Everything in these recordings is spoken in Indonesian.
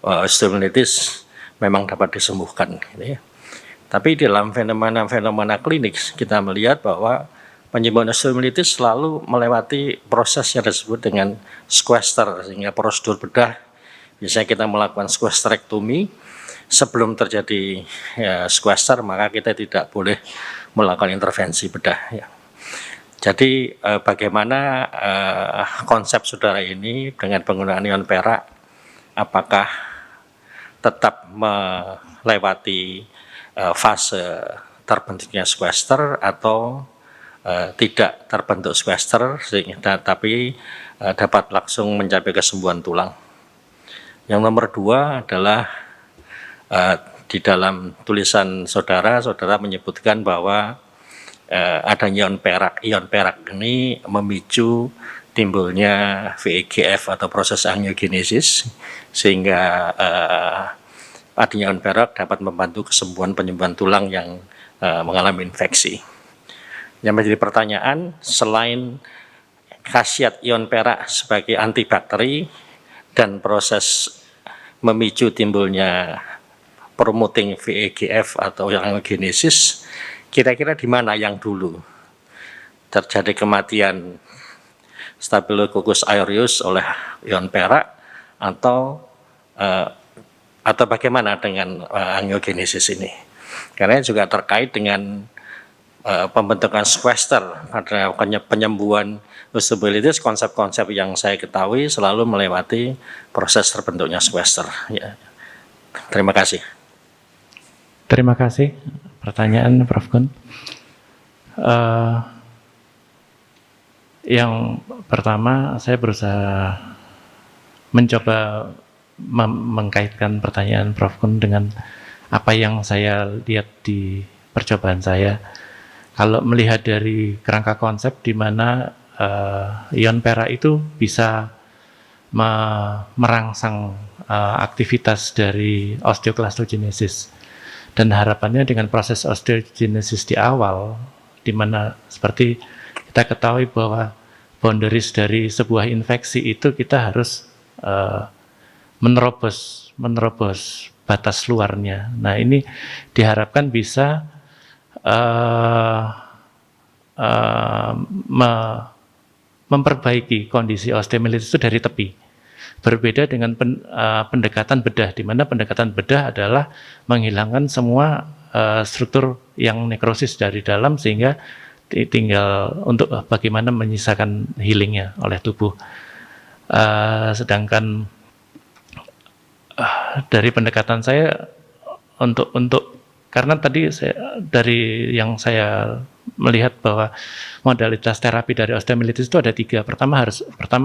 osteomyelitis memang dapat disembuhkan, gitu ya. Tapi dalam fenomena klinis kita melihat bahwa penyembuhan osteomyelitis selalu melewati proses yang disebut dengan sequester, sehingga prosedur bedah biasanya kita melakukan sequesterektomi. Sebelum terjadi sequester, maka kita tidak boleh melakukan intervensi bedah, ya. Jadi bagaimana konsep saudara ini dengan penggunaan ion perak, apakah tetap melewati fase terbentuknya sequester atau tidak terbentuk sequester, sehingga tapi dapat langsung mencapai kesembuhan tulang. Yang nomor 2 adalah di dalam tulisan saudara menyebutkan bahwa adanya ion perak ini memicu timbulnya VEGF atau proses angiogenesis, sehingga adanya ion perak dapat membantu penyembuhan tulang yang mengalami infeksi. Yang menjadi pertanyaan, selain khasiat ion perak sebagai antibakteri dan proses memicu timbulnya promoting VEGF atau angiogenesis, kira-kira di mana yang dulu terjadi kematian Staphylococcus aureus oleh ion perak atau bagaimana dengan angiogenesis ini? Karena juga terkait dengan pembentukan sequester pada penyembuhan osteomyelitis. Konsep-konsep yang saya ketahui selalu melewati proses terbentuknya sequester, ya. Terima kasih. Terima kasih. Pertanyaan Prof. Gun. Yang pertama, saya berusaha mencoba mengkaitkan pertanyaan Prof. Gun dengan apa yang saya lihat di percobaan saya. Kalau melihat dari kerangka konsep di mana ion perak itu bisa merangsang aktivitas dari osteoclastogenesis, dan harapannya dengan proses osteogenesis di awal, di mana seperti kita ketahui bahwa boundaries dari sebuah infeksi itu kita harus menerobos batas luarnya. Nah, ini diharapkan bisa memperbaiki kondisi osteomyelitis itu dari tepi. Berbeda dengan pendekatan bedah, di mana pendekatan bedah adalah menghilangkan semua struktur yang nekrosis dari dalam, sehingga tinggal untuk bagaimana menyisakan healingnya oleh tubuh. Sedangkan dari pendekatan saya untuk karena tadi dari yang saya melihat bahwa modalitas terapi dari osteomyelitis itu ada 3. Pertama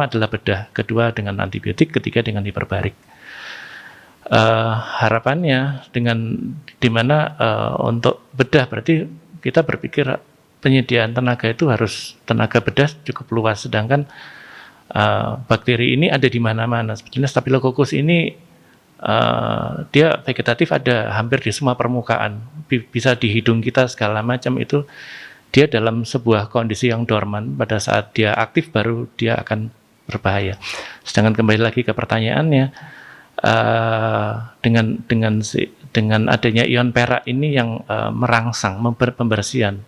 adalah bedah, kedua dengan antibiotik, ketiga dengan hiperbarik. Harapannya di mana untuk bedah berarti kita berpikir penyediaan tenaga itu harus tenaga bedah cukup luas, sedangkan bakteri ini ada di mana-mana. Sebetulnya Staphylococcus ini dia vegetatif ada hampir di semua permukaan, bisa di hidung kita segala macam. Itu dia dalam sebuah kondisi yang dorman, pada saat dia aktif baru dia akan berbahaya. Sedangkan kembali lagi ke pertanyaannya, dengan adanya ion perak ini yang merangsang pembersihan,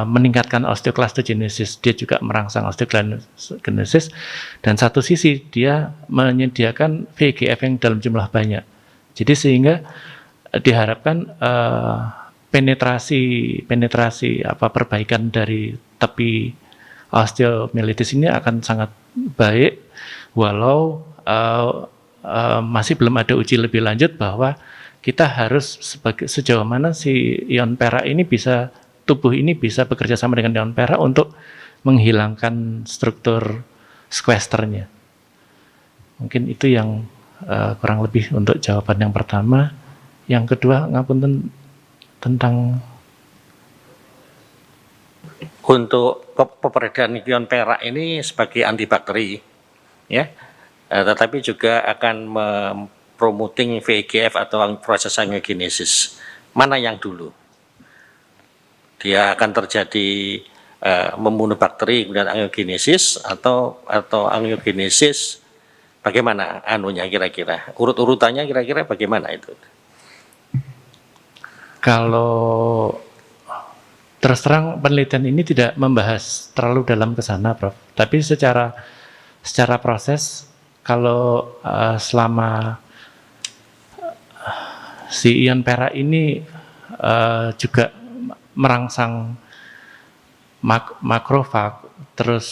meningkatkan osteoclastogenesis, dia juga merangsang osteoclastogenesis, dan satu sisi dia menyediakan VEGF yang dalam jumlah banyak. Jadi sehingga diharapkan penetrasi perbaikan dari tepi osteomyelitis ini akan sangat baik, walau masih belum ada uji lebih lanjut bahwa kita harus sejauh mana si ion perak ini tubuh ini bisa bekerja sama dengan ion perak untuk menghilangkan struktur sequesternya. Mungkin itu yang kurang lebih untuk jawaban yang pertama. Yang kedua, ngapunten tentang untuk peredaran ion perak ini sebagai antibakteri, ya, tetapi juga akan mempromoting VEGF atau proses angiogenesis. Mana yang dulu? Dia akan terjadi membunuh bakteri kemudian angiogenesis, atau angiogenesis Bagaimana anunya kira-kira? Urut-urutannya kira-kira bagaimana itu? Kalau terus terang penelitian ini tidak membahas terlalu dalam ke sana, Prof. Tapi secara proses, kalau selama si ion perak ini juga merangsang makrofag, terus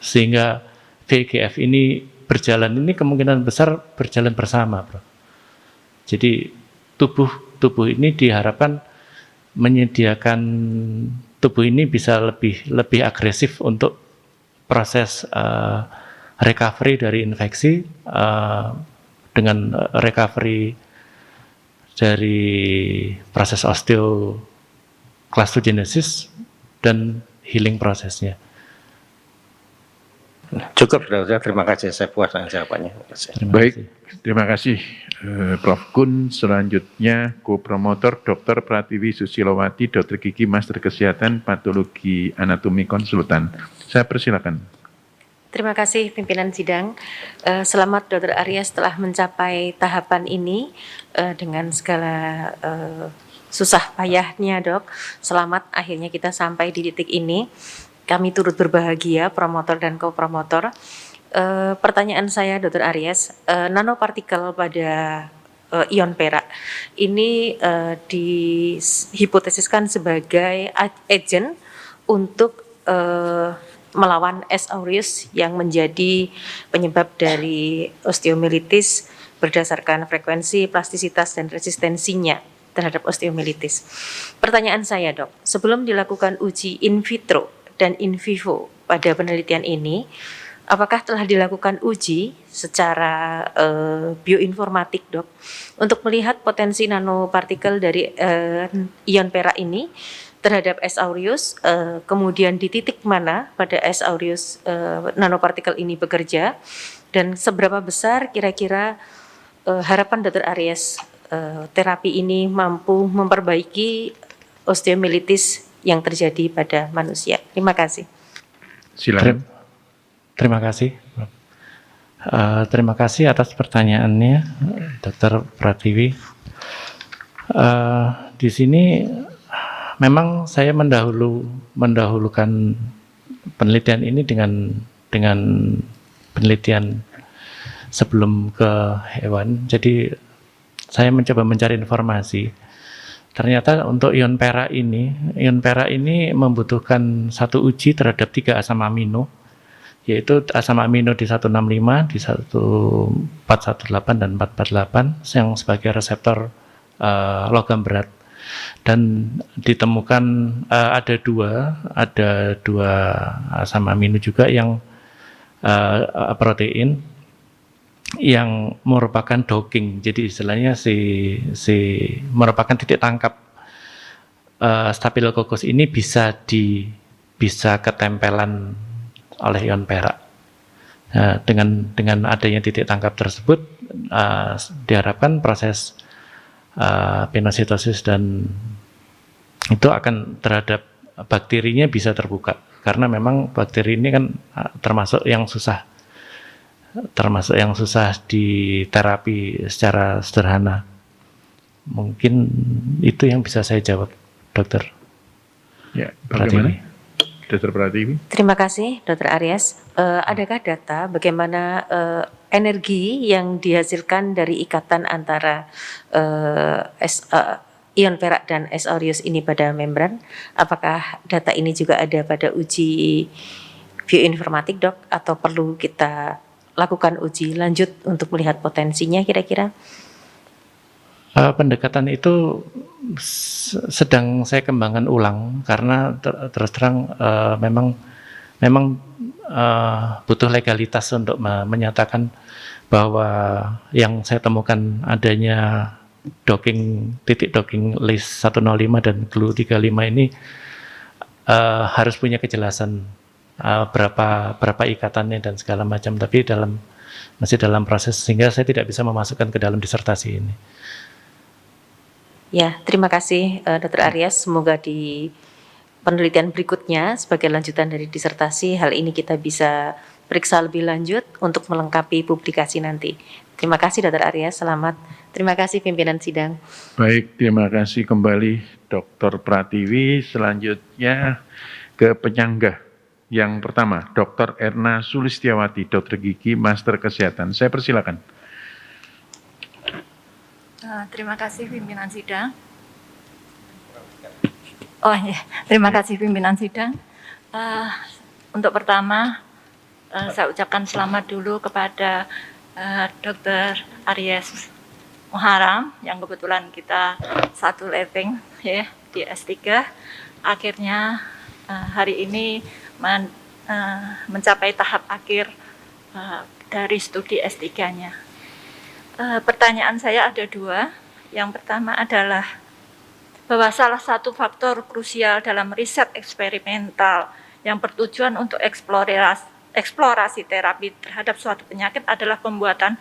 sehingga VEGF ini berjalan, ini kemungkinan besar berjalan bersama, Bro. Jadi tubuh ini diharapkan menyediakan tubuh ini bisa lebih agresif untuk proses recovery dari infeksi, dengan recovery dari proses osteoclastogenesis dan healing prosesnya. Cukup, Dokter. Terima kasih. Saya puas dengan jawabannya. Baik, terima kasih Prof. Kun. Selanjutnya co-promotor Dr. Pratiwi Susilowati, Dr. Gigi, Master Kesehatan Patologi Anatomi Konsultan. Saya persilakan. Terima kasih pimpinan sidang. Selamat Dr. Aries telah mencapai tahapan ini dengan segala susah payahnya, Dok. Selamat akhirnya kita sampai di titik ini. Kami turut berbahagia, promotor dan co-promotor. Pertanyaan saya, Dr. Aries, nanopartikel pada ion perak ini dihipotesiskan sebagai agent untuk melawan S. aureus yang menjadi penyebab dari osteomilitis berdasarkan frekuensi, plastisitas, dan resistensinya terhadap osteomilitis. Pertanyaan saya, Dok, sebelum dilakukan uji in vitro dan in vivo pada penelitian ini, apakah telah dilakukan uji secara bioinformatik, Dok, untuk melihat potensi nanopartikel dari ion perak ini terhadap S. aureus, kemudian di titik mana pada S. aureus nanopartikel ini bekerja, dan seberapa besar kira-kira harapan Dr. Aries terapi ini mampu memperbaiki osteomilitis yang terjadi pada manusia. Terima kasih. Silakan. Terima kasih. Terima kasih atas pertanyaannya, Dr. Pratiwi. Di sini memang saya mendahulukan penelitian ini dengan penelitian sebelum ke hewan. Jadi saya mencoba mencari informasi. Ternyata untuk ion perak ini membutuhkan satu uji terhadap 3 asam amino, yaitu asam amino di 165, di 1418 dan 448 yang sebagai reseptor logam berat. Dan ditemukan ada dua asam amino juga yang protein yang merupakan docking. Jadi istilahnya merupakan titik tangkap Staphylococcus ini bisa ketempelan oleh ion perak. Dengan adanya titik tangkap tersebut, diharapkan proses pinositosis dan itu akan terhadap bakterinya bisa terbuka, karena memang bakteri ini kan termasuk yang susah di terapi secara sederhana. Mungkin itu yang bisa saya jawab, Dokter. Ya, bagaimana? Dr. Pratiwi. Terima kasih, Dr. Aries. Adakah data bagaimana energi yang dihasilkan dari ikatan antara ion perak dan S. aureus ini pada membran? Apakah data ini juga ada pada uji bioinformatik, Dok, atau perlu kita lakukan uji lanjut untuk melihat potensinya kira-kira? Pendekatan itu sedang saya kembangkan ulang karena terus terang memang butuh legalitas untuk menyatakan bahwa yang saya temukan adanya titik docking list 105 dan glue 35 ini harus punya kejelasan berapa ikatannya dan segala macam, tapi masih dalam proses sehingga saya tidak bisa memasukkan ke dalam disertasi ini. Ya, terima kasih Dr. Aries, semoga penelitian berikutnya sebagai lanjutan dari disertasi, hal ini kita bisa periksa lebih lanjut untuk melengkapi publikasi nanti. Terima kasih Dr. Arya, selamat. Terima kasih pimpinan sidang. Baik, terima kasih kembali Dr. Pratiwi. Selanjutnya ke penyangga. Yang pertama, Dr. Erna Sulistiawati, Dokter Gigi, Master Kesehatan. Saya persilakan. Terima kasih pimpinan sidang. Oh ya, terima kasih pimpinan sidang. Untuk pertama, saya ucapkan selamat dulu kepada Dr. Aries Muharam yang kebetulan kita satu level ya di S3. Akhirnya hari ini mencapai tahap akhir dari studi S3-nya. Pertanyaan saya ada dua. Yang pertama adalah bahwa salah satu faktor krusial dalam riset eksperimental yang bertujuan untuk eksplorasi terapi terhadap suatu penyakit adalah pembuatan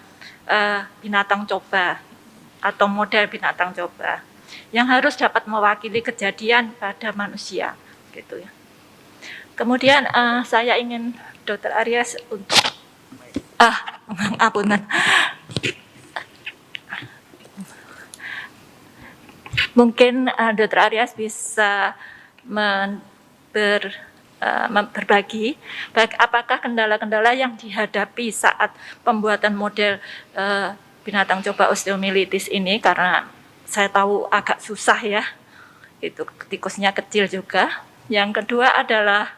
binatang coba atau model binatang coba yang harus dapat mewakili kejadian pada manusia, gitu ya. Kemudian saya ingin Dr. Aries untuk apunten. Mungkin Dr. Aries bisa berbagi apakah kendala-kendala yang dihadapi saat pembuatan model binatang coba osteomyelitis ini, karena saya tahu agak susah ya, itu tikusnya kecil juga. Yang kedua adalah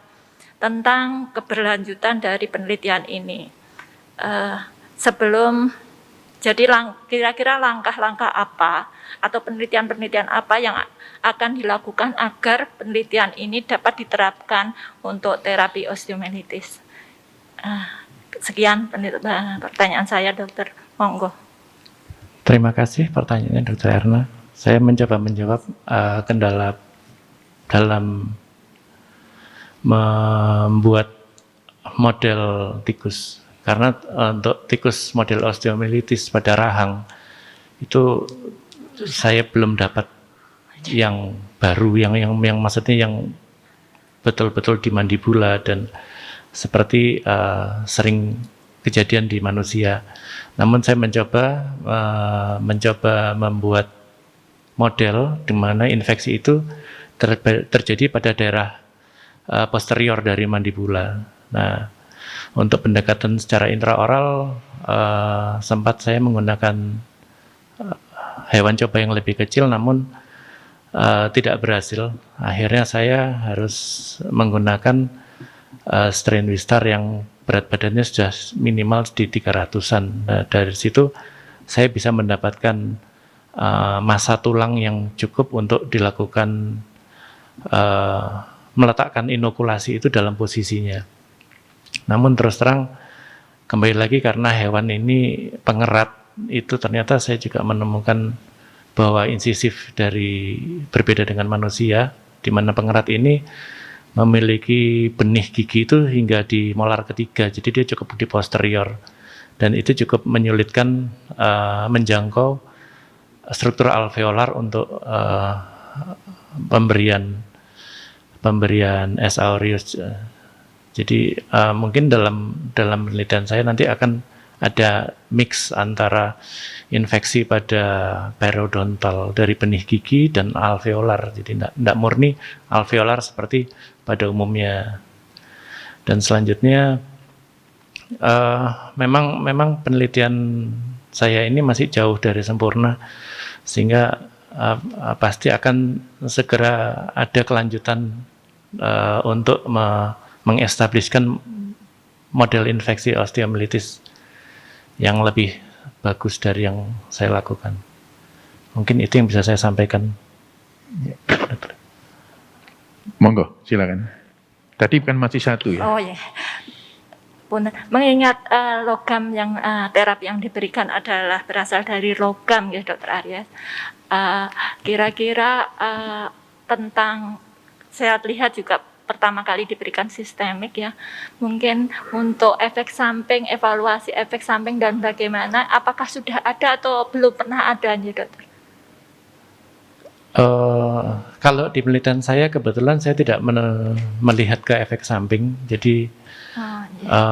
tentang keberlanjutan dari penelitian ini. Jadi kira-kira langkah-langkah apa atau penelitian-penelitian apa yang akan dilakukan agar penelitian ini dapat diterapkan untuk terapi osteomyelitis. Sekian pertanyaan saya, dokter. Monggo. Terima kasih pertanyaannya Dr. Erna. Saya mencoba menjawab kendala dalam membuat model tikus. Karena untuk tikus model osteomyelitis pada rahang itu saya belum dapat yang baru, yang maksudnya yang betul-betul di mandibula dan seperti sering kejadian di manusia. Namun saya mencoba membuat model di mana infeksi itu terjadi pada daerah posterior dari mandibula. Nah, untuk pendekatan secara intraoral sempat saya menggunakan hewan coba yang lebih kecil, namun tidak berhasil. Akhirnya saya harus menggunakan strain Wistar yang berat badannya sudah minimal di 300-an. Nah, dari situ saya bisa mendapatkan massa tulang yang cukup untuk dilakukan meletakkan inokulasi itu dalam posisinya. Namun terus terang kembali lagi karena hewan ini pengerat, itu ternyata saya juga menemukan bahwa insisif dari berbeda dengan manusia, di mana pengerat ini memiliki benih gigi itu hingga di molar ketiga, jadi dia cukup di posterior dan itu cukup menyulitkan menjangkau struktur alveolar untuk pemberian S. aureus. Jadi mungkin dalam penelitian saya nanti akan ada mix antara infeksi pada periodontal dari benih gigi dan alveolar. Jadi tidak murni alveolar seperti pada umumnya. Dan selanjutnya memang penelitian saya ini masih jauh dari sempurna, sehingga pasti akan segera ada kelanjutan untuk mengestabliskan model infeksi osteomyelitis yang lebih bagus dari yang saya lakukan. Mungkin itu yang bisa saya sampaikan. Monggo, silakan. Tadi kan masih satu ya? Oh ya. Mengingat logam yang terapi yang diberikan adalah berasal dari logam ya Dr. Aries. Kira-kira tentang, saya lihat juga pertama kali diberikan sistemik ya, mungkin untuk efek samping, evaluasi efek samping dan bagaimana, apakah sudah ada atau belum pernah ada nih dokter? Kalau di penelitian saya kebetulan saya tidak melihat ke efek samping, jadi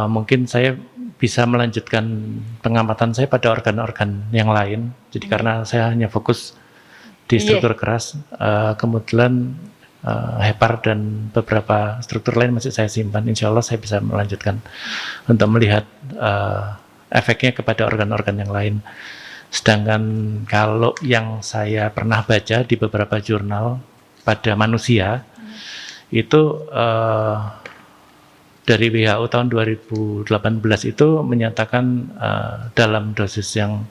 mungkin saya bisa melanjutkan pengamatan saya pada organ-organ yang lain. Jadi karena saya hanya fokus di struktur keras, kemudian hepar dan beberapa struktur lain masih saya simpan. Insya Allah saya bisa melanjutkan untuk melihat efeknya kepada organ-organ yang lain. Sedangkan kalau yang saya pernah baca di beberapa jurnal pada manusia, itu dari WHO tahun 2018 itu menyatakan dalam dosis yang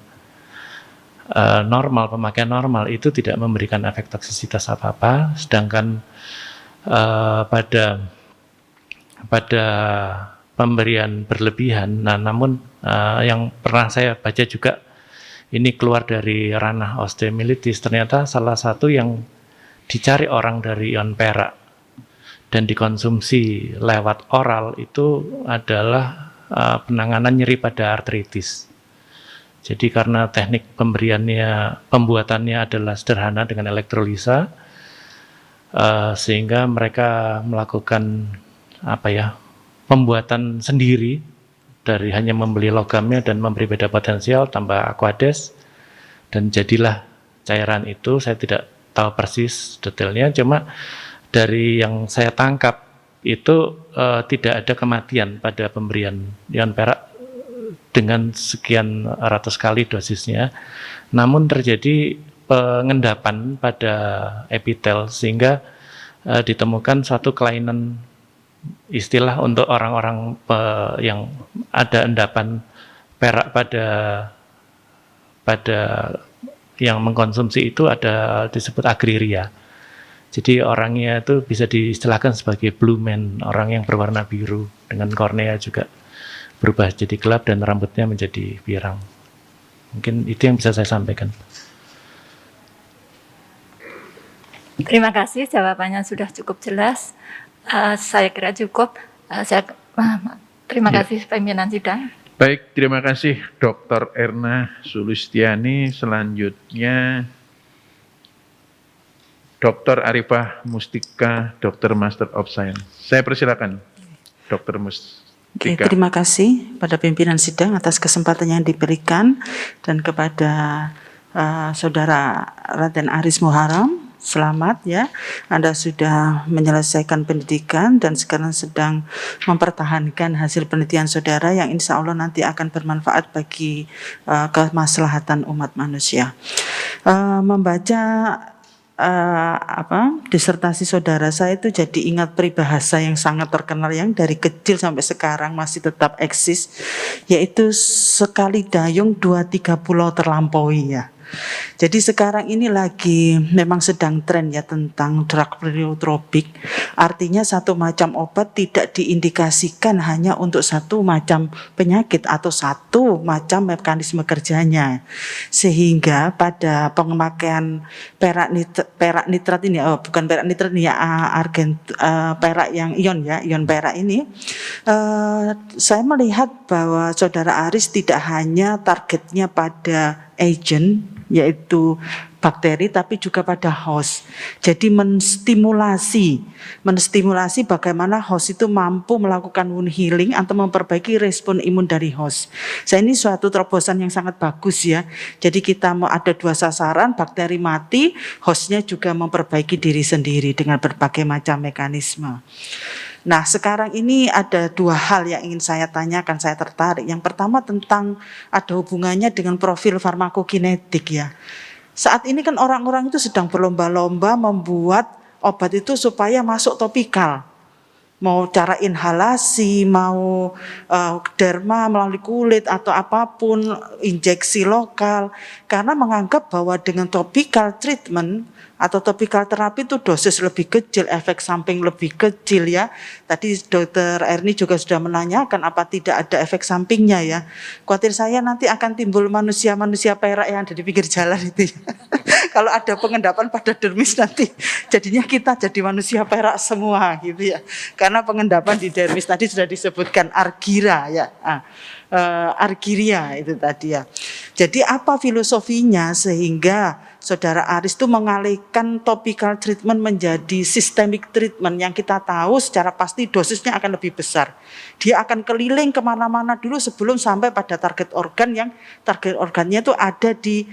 normal, pemakaian normal itu tidak memberikan efek toksisitas apa-apa, sedangkan pada pemberian berlebihan, namun yang pernah saya baca juga ini keluar dari ranah osteomilitis, ternyata salah satu yang dicari orang dari ion perak dan dikonsumsi lewat oral itu adalah penanganan nyeri pada artritis. Jadi karena teknik pembuatannya adalah sederhana dengan elektrolisa, sehingga mereka melakukan pembuatan sendiri dari hanya membeli logamnya dan memberi beda potensial tambah aquades, dan jadilah cairan itu. Saya tidak tahu persis detailnya, cuma dari yang saya tangkap itu tidak ada kematian pada pemberian ion perak dengan sekian ratus kali dosisnya, namun terjadi pengendapan pada epitel sehingga ditemukan suatu kelainan, istilah untuk orang-orang yang ada endapan perak pada yang mengkonsumsi itu ada disebut agriria. Jadi orangnya itu bisa diistilahkan sebagai blue man, orang yang berwarna biru dengan kornea juga berubah jadi gelap dan rambutnya menjadi pirang. Mungkin itu yang bisa saya sampaikan. Terima kasih, jawabannya sudah cukup jelas. Saya kira cukup. Terima kasih pimpinan sidang. Baik, terima kasih Dr. Erna Sulistiani. Selanjutnya Dr. Arifah Mustika, Dr. Master of Science. Saya persilakan Dr. Mustika. Oke, terima kasih pada pimpinan sidang atas kesempatan yang diberikan dan kepada Saudara Raden Aris Muharram. Selamat ya, Anda sudah menyelesaikan pendidikan dan sekarang sedang mempertahankan hasil penelitian saudara yang insya Allah nanti akan bermanfaat bagi kemaslahatan umat manusia. Membaca disertasi saudara saya itu jadi ingat peribahasa yang sangat terkenal yang dari kecil sampai sekarang masih tetap eksis, yaitu sekali dayung 2-3 pulau terlampaui ya. Jadi sekarang ini lagi memang sedang tren ya tentang drug pleiotropic. Artinya satu macam obat tidak diindikasikan hanya untuk satu macam penyakit atau satu macam mekanisme kerjanya. Sehingga pada pemakaian perak nitrat ini, bukan perak nitrat ini ya, perak yang ion perak ini, saya melihat bahwa Saudara Aris tidak hanya targetnya pada agent yaitu bakteri tapi juga pada host. Jadi menstimulasi bagaimana host itu mampu melakukan wound healing atau memperbaiki respon imun dari host. Ini suatu terobosan yang sangat bagus ya. Jadi kita mau ada 2 sasaran, bakteri mati, hostnya juga memperbaiki diri sendiri dengan berbagai macam mekanisme. Nah, sekarang ini ada 2 hal yang ingin saya tanyakan, saya tertarik. Yang pertama tentang ada hubungannya dengan profil farmakokinetik ya. Saat ini kan orang-orang itu sedang berlomba-lomba membuat obat itu supaya masuk topikal. Mau cara inhalasi, mau derma melalui kulit atau apapun, injeksi lokal. Karena menganggap bahwa dengan topical treatment atau topical terapi itu dosis lebih kecil, efek samping lebih kecil ya. Tadi Dr. Erni juga sudah menanyakan apa tidak ada efek sampingnya ya. Khawatir saya nanti akan timbul manusia-manusia perak yang ada di pinggir jalan itu ya. Kalau ada pengendapan pada dermis nanti jadinya kita jadi manusia perak semua gitu ya. Karena pengendapan di dermis tadi sudah disebutkan argira ya. Argiria itu tadi ya. Jadi apa filosofinya sehingga Saudara Aris itu mengalihkan topical treatment menjadi systemic treatment yang kita tahu secara pasti dosisnya akan lebih besar. Dia akan keliling kemana-mana dulu sebelum sampai pada target organ yang target organnya itu ada di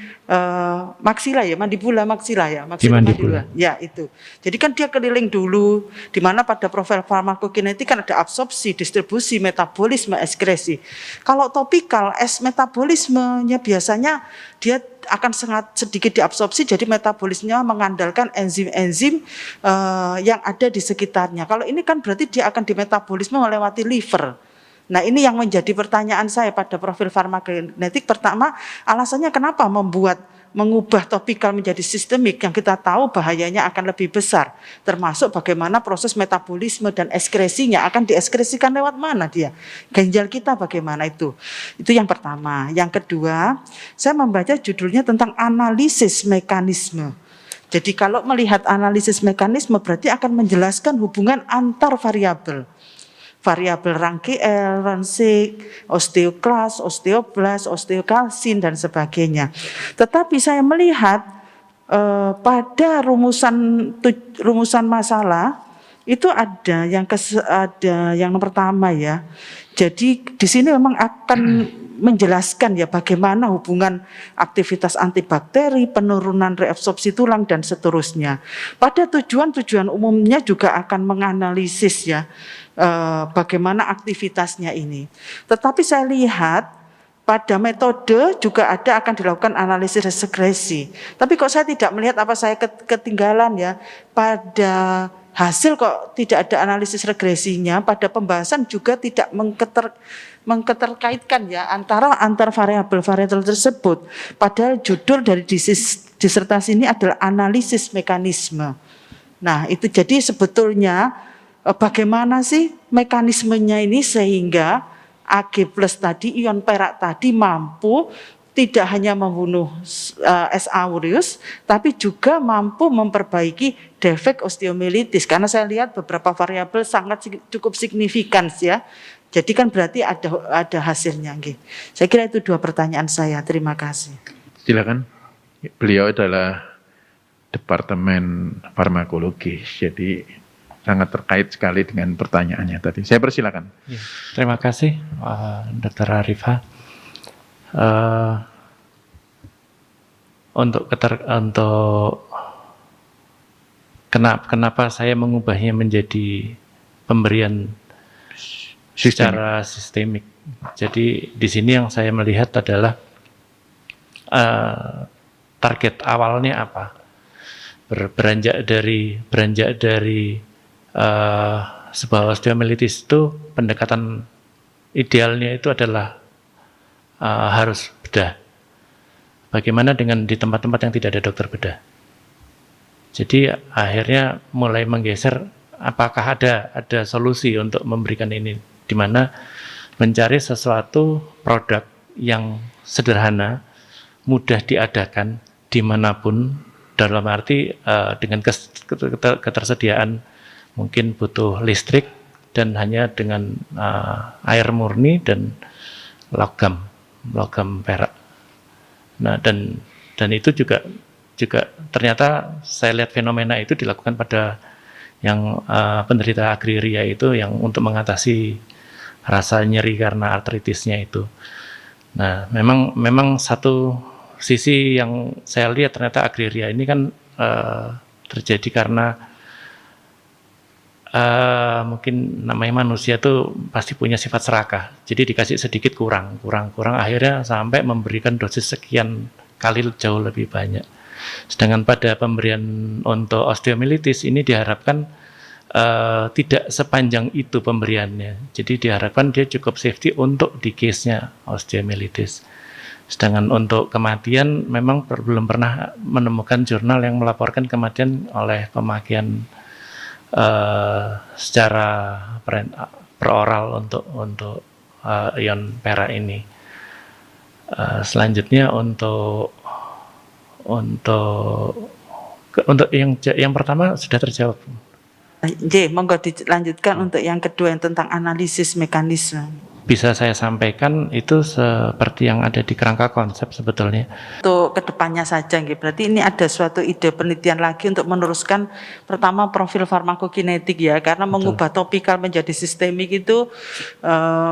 maksila ya, mandibula maksila ya, Di mandibula. Ya itu. Jadi kan dia keliling dulu, di mana pada profil farmakokinetik kan ada absorpsi, distribusi, metabolisme, ekskresi. Kalau topikal, metabolismenya biasanya dia akan sangat sedikit diabsorpsi, jadi metabolismenya mengandalkan enzim-enzim yang ada di sekitarnya. Kalau ini kan berarti dia akan dimetabolisme melewati liver. Nah ini yang menjadi pertanyaan saya pada profil farmakokinetik. Pertama, alasannya kenapa mengubah topikal menjadi sistemik yang kita tahu bahayanya akan lebih besar, termasuk bagaimana proses metabolisme dan ekskresinya akan diekskresikan lewat mana dia, ginjal kita bagaimana itu yang pertama. Yang kedua, saya membaca judulnya tentang analisis mekanisme. Jadi kalau melihat analisis mekanisme berarti akan menjelaskan hubungan antar variabel rangki-L, ransik, osteoklas, osteoblas, osteokalsin dan sebagainya. Tetapi saya melihat pada rumusan masalah itu ada yang pertama ya. Jadi di sini memang akan menjelaskan ya bagaimana hubungan aktivitas antibakteri, penurunan reabsorpsi tulang dan seterusnya. Pada tujuan umumnya juga akan menganalisis ya bagaimana aktivitasnya ini. Tetapi saya lihat pada metode juga akan dilakukan analisis regresi. Tapi kok saya tidak melihat, apa saya ketinggalan ya, pada hasil kok tidak ada analisis regresinya, pada pembahasan juga tidak mengketerkaitkan ya antar variabel tersebut. Padahal judul dari disertasi ini adalah analisis mekanisme. Nah itu jadi sebetulnya bagaimana sih mekanismenya ini sehingga Ag+ tadi, ion perak tadi mampu tidak hanya membunuh S. aureus, tapi juga mampu memperbaiki defek osteomilitis. Karena saya lihat beberapa variabel sangat cukup signifikan ya. Jadi kan berarti ada hasilnya. Saya kira itu 2 pertanyaan saya. Terima kasih. Silakan. Beliau adalah Departemen Farmakologi, jadi sangat terkait sekali dengan pertanyaannya tadi. Saya persilakan. Ya, terima kasih, Dr. Arifah. Untuk kenapa saya mengubahnya menjadi pemberian secara sistemik. Jadi di sini yang saya melihat adalah target awalnya apa? Beranjak dari sebuah osteomilitis itu pendekatan idealnya itu adalah harus bedah. Bagaimana dengan di tempat-tempat yang tidak ada dokter bedah? Jadi akhirnya mulai menggeser apakah ada solusi untuk memberikan ini, di mana mencari sesuatu produk yang sederhana, mudah diadakan dimanapun, dalam arti dengan ketersediaan mungkin butuh listrik dan hanya dengan air murni dan logam perak. Nah dan itu juga ternyata saya lihat fenomena itu dilakukan pada yang penderita agriria itu yang untuk mengatasi rasa nyeri karena artritisnya itu. Nah memang satu sisi yang saya lihat ternyata agriria ini kan terjadi karena mungkin namanya manusia tuh pasti punya sifat serakah, jadi dikasih sedikit kurang, akhirnya sampai memberikan dosis sekian kali jauh lebih banyak. Sedangkan pada pemberian untuk osteomilitis ini diharapkan tidak sepanjang itu pemberiannya, jadi diharapkan dia cukup safety untuk di case-nya osteomilitis. Sedangkan untuk kematian memang belum pernah menemukan jurnal yang melaporkan kematian oleh pemakaian secara peroral untuk ion perak ini. Selanjutnya untuk yang pertama sudah terjawab. Monggo dilanjutkan untuk yang kedua yang tentang analisis mekanisme. bisa saya sampaikan itu seperti yang ada di kerangka konsep sebetulnya. Untuk kedepannya saja, nggih. Berarti ini ada suatu ide penelitian lagi untuk meneruskan pertama profil farmakokinetik ya, karena mengubah topikal menjadi sistemik itu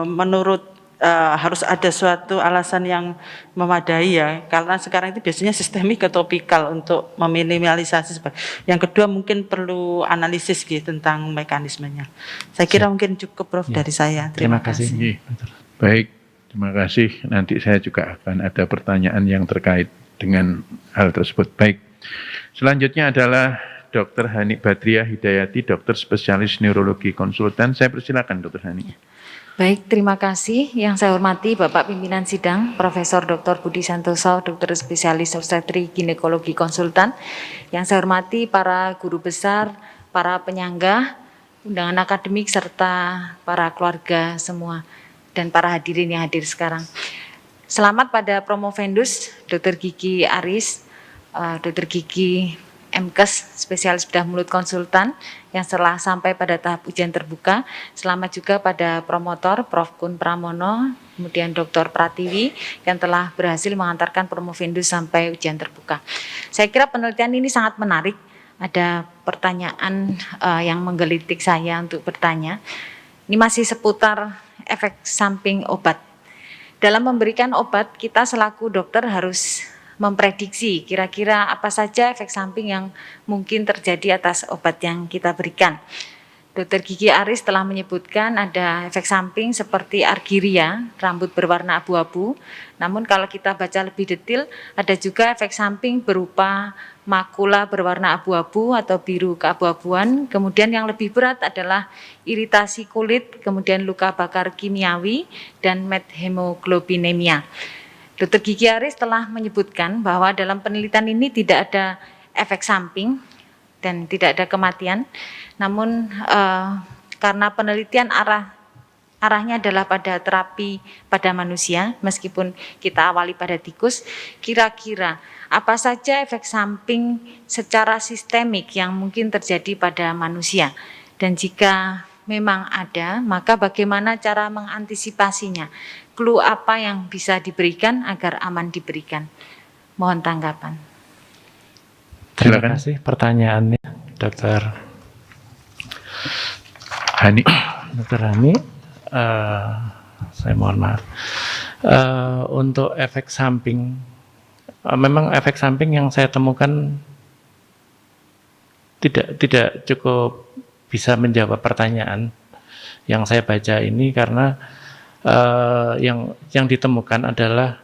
menurut harus ada suatu alasan yang memadai ya, karena sekarang itu biasanya sistemik ke topikal untuk meminimalisasi. Yang kedua mungkin perlu analisis gitu tentang mekanismenya. Saya kira mungkin cukup Prof dari saya. Terima kasih. Nggih. Baik, terima kasih. Nanti saya juga akan ada pertanyaan yang terkait dengan hal tersebut. Baik, selanjutnya adalah Dr. Hani Badriah Hidayati, dokter spesialis neurologi konsultan. Saya persilakan Dr. Hani. Baik, terima kasih. Yang saya hormati Bapak Pimpinan Sidang, Profesor Dr. Budi Santoso, dokter spesialis obstetri ginekologi konsultan. Yang saya hormati para guru besar, para penyangga, undangan akademik, serta para keluarga semua, dan para hadirin yang hadir sekarang. Selamat pada Promovendus, Dr. Gigi Aris, Dr. Gigi MKes, spesialis bedah mulut konsultan, yang setelah sampai pada tahap ujian terbuka. Selamat juga pada promotor, Prof. Kun Pramono, kemudian Dr. Pratiwi, yang telah berhasil mengantarkan Promovendus sampai ujian terbuka. Saya kira penelitian ini sangat menarik. Ada pertanyaan yang menggelitik saya untuk bertanya. Ini masih seputar efek samping obat. Dalam memberikan obat, kita selaku dokter harus memprediksi kira-kira apa saja efek samping yang mungkin terjadi atas obat yang kita berikan. Dr. Gigi Aris telah menyebutkan ada efek samping seperti argyria, rambut berwarna abu-abu. Namun kalau kita baca lebih detail, ada juga efek samping berupa makula berwarna abu-abu atau biru keabu-abuan. Kemudian yang lebih berat adalah iritasi kulit, kemudian luka bakar kimiawi, dan methemoglobinemia. Dr. Gigi Aris telah menyebutkan bahwa dalam penelitian ini tidak ada efek samping dan tidak ada kematian. Namun karena penelitian arahnya adalah pada terapi pada manusia, meskipun kita awali pada tikus, kira-kira apa saja efek samping secara sistemik yang mungkin terjadi pada manusia? Dan jika memang ada, maka bagaimana cara mengantisipasinya? Clue apa yang bisa diberikan agar aman diberikan? Mohon tanggapan. Terima Silakan. kasih pertanyaannya, Dr. Hani. Dr. Hani. Saya mohon maaf. Untuk efek samping, memang efek samping yang saya temukan tidak cukup bisa menjawab pertanyaan yang saya baca ini, karena yang ditemukan adalah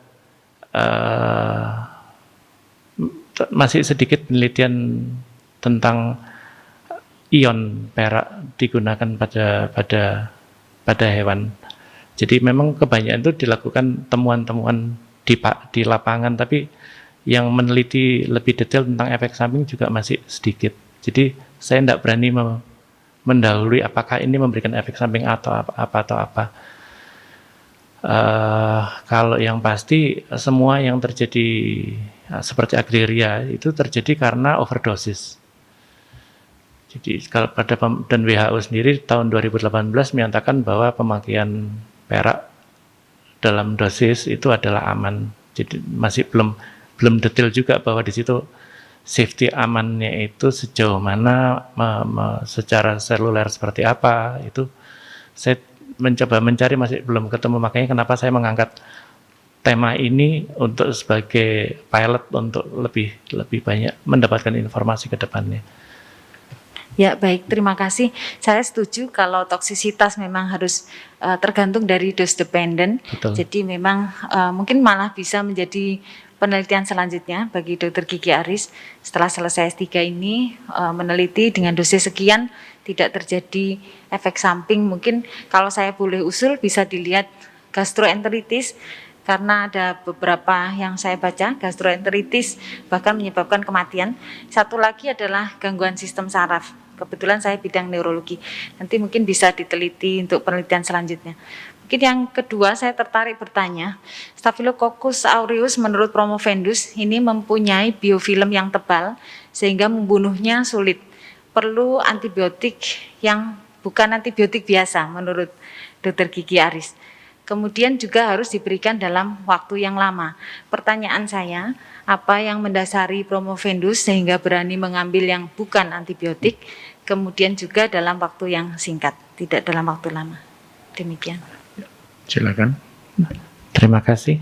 masih sedikit penelitian tentang ion perak digunakan pada hewan. Jadi memang kebanyakan itu dilakukan temuan-temuan di lapangan, tapi yang meneliti lebih detail tentang efek samping juga masih sedikit. Jadi saya tidak berani mendahului apakah ini memberikan efek samping atau apa. Kalau yang pasti semua yang terjadi seperti argyria itu terjadi karena overdosis. Jadi kalau dan WHO sendiri tahun 2018 menyatakan bahwa pemakaian perak dalam dosis itu adalah aman. Jadi masih belum detail juga bahwa di situ safety amannya itu sejauh mana, secara seluler seperti apa, itu saya mencoba mencari, masih belum ketemu. Makanya kenapa saya mengangkat tema ini untuk sebagai pilot untuk lebih banyak mendapatkan informasi ke depannya. Ya, baik, terima kasih. Saya setuju kalau toksisitas memang harus tergantung dari dose dependent. Betul. Jadi memang mungkin malah bisa menjadi penelitian selanjutnya bagi Dr. Gigi Aris setelah selesai S3 ini meneliti dengan dosis sekian tidak terjadi efek samping. Mungkin kalau saya boleh usul bisa dilihat gastroenteritis, karena ada beberapa yang saya baca gastroenteritis bahkan menyebabkan kematian. Satu lagi adalah gangguan sistem saraf. Kebetulan saya bidang neurologi. Nanti mungkin bisa diteliti untuk penelitian selanjutnya. Mungkin yang kedua saya tertarik bertanya, Staphylococcus aureus menurut Promovendus ini mempunyai biofilm yang tebal sehingga membunuhnya sulit. Perlu antibiotik yang bukan antibiotik biasa menurut Dr. Gigi Aris. kemudian juga harus diberikan dalam waktu yang lama. Pertanyaan saya, apa yang mendasari Promovendus sehingga berani mengambil yang bukan antibiotik, kemudian juga dalam waktu yang singkat, tidak dalam waktu lama. Demikian. Silakan. Terima kasih.